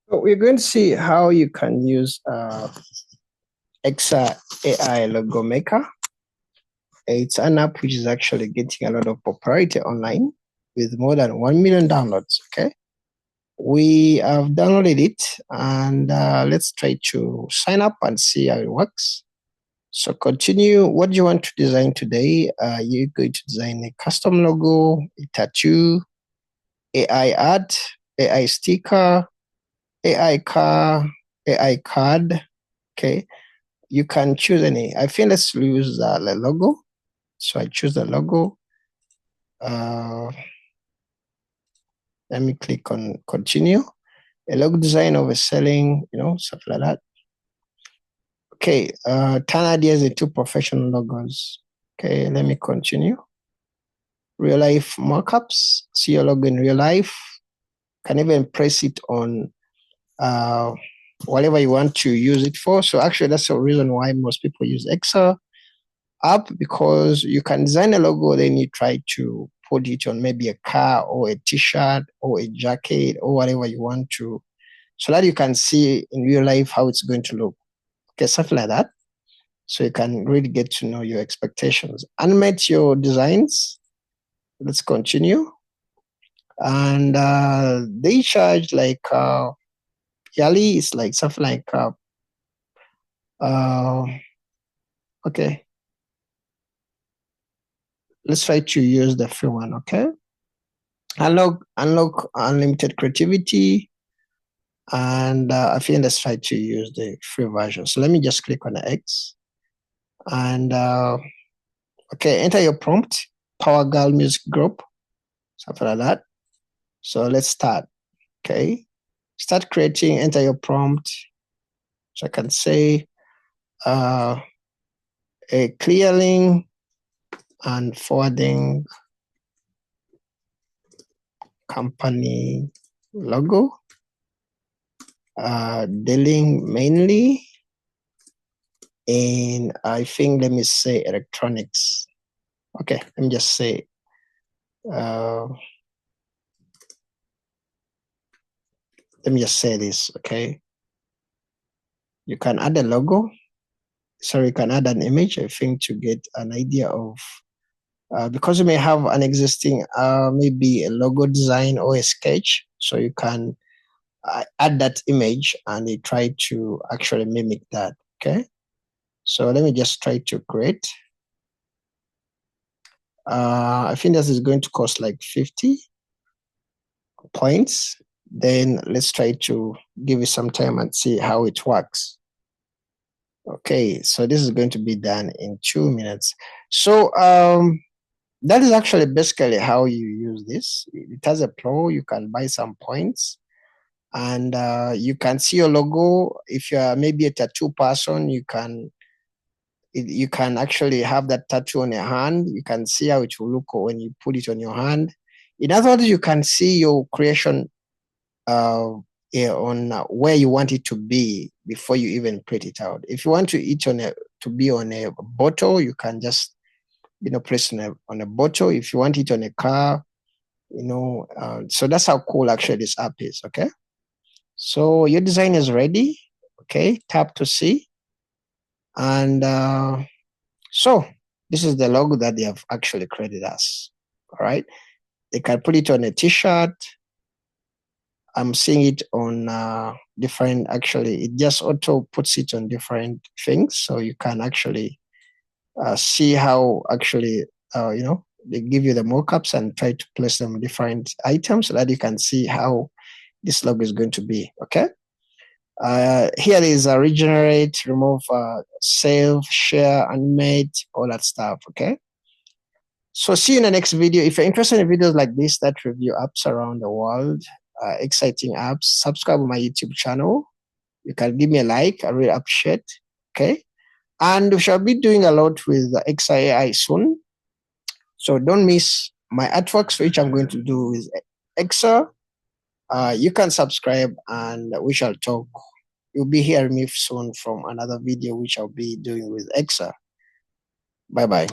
So we're going to see how you can use Hexa AI logo maker. It's an app which is actually getting a lot of popularity online with more than 1 million downloads. Okay, we have downloaded it, and let's try to sign up and see how it works. So continue. What do you want to design today? You're going to design a custom logo, a tattoo, AI art, AI sticker, AI car, AI card. Okay, you can choose any. I think let's use the logo. So I choose the logo. Let me click on continue. A logo design of a selling, stuff like that. Okay, turn ideas into professional logos. Okay, let me continue. Real life mockups. See your logo in real life. Can even press it on whatever you want to use it for. So actually, that's the reason why most people use Excel app, because you can design a logo, then you try to put it on maybe a car or a t-shirt or a jacket or whatever you want to, so that you can see in real life how it's going to look. Okay, something like that. So you can really get to know your expectations. Animate your designs. Let's continue. And they charge like yearly is like something like okay, let's try to use the free one. Okay, unlock unlimited creativity, and I think let's try to use the free version. So let me just click on the X, and okay, enter your prompt, Power Girl Music Group, something like that. So let's start. Okay, start creating, enter your prompt. So I can say a clearing and forwarding company logo, dealing mainly in, I think, let me say electronics. Okay, let me just say let me just say this. Okay, you can add a logo, so you can add an image, I think, to get an idea of because you may have an existing maybe a logo design or a sketch, so you can add that image and they try to actually mimic that. Okay, so let me just try to create. I think this is going to cost like 50 points. Then let's try to give it some time and see how it works. Okay, so this is going to be done in 2 minutes. So that is actually basically how you use this. It has a pro. You can buy some points, and you can see your logo. If you are maybe a tattoo person, you can actually have that tattoo on your hand. You can see how it will look when you put it on your hand. In other words, you can see your creation on where you want it to be before you even print it out. If you want to be on a bottle, you can just press on a bottle. If you want it on a car, so that's how cool actually this app is. Okay, so your design is ready. Okay, tap to see, and so this is the logo that they have actually created us. All right, they can put it on a t-shirt. I'm seeing it on different, actually, it just auto puts it on different things. So you can actually see how actually, they give you the mockups and try to place them in different items so that you can see how this logo is going to be. Okay. Here is a regenerate, remove, save, share, animate, all that stuff. Okay. So see you in the next video. If you're interested in videos like this that review apps around the world, exciting apps, subscribe to my YouTube channel. You can give me a like. I really appreciate. Okay. And we shall be doing a lot with the Hexa AI soon. So don't miss my artworks, which I'm going to do with Hexa. You can subscribe and we shall talk. You'll be hearing me soon from another video which I'll be doing with Hexa. Bye-bye.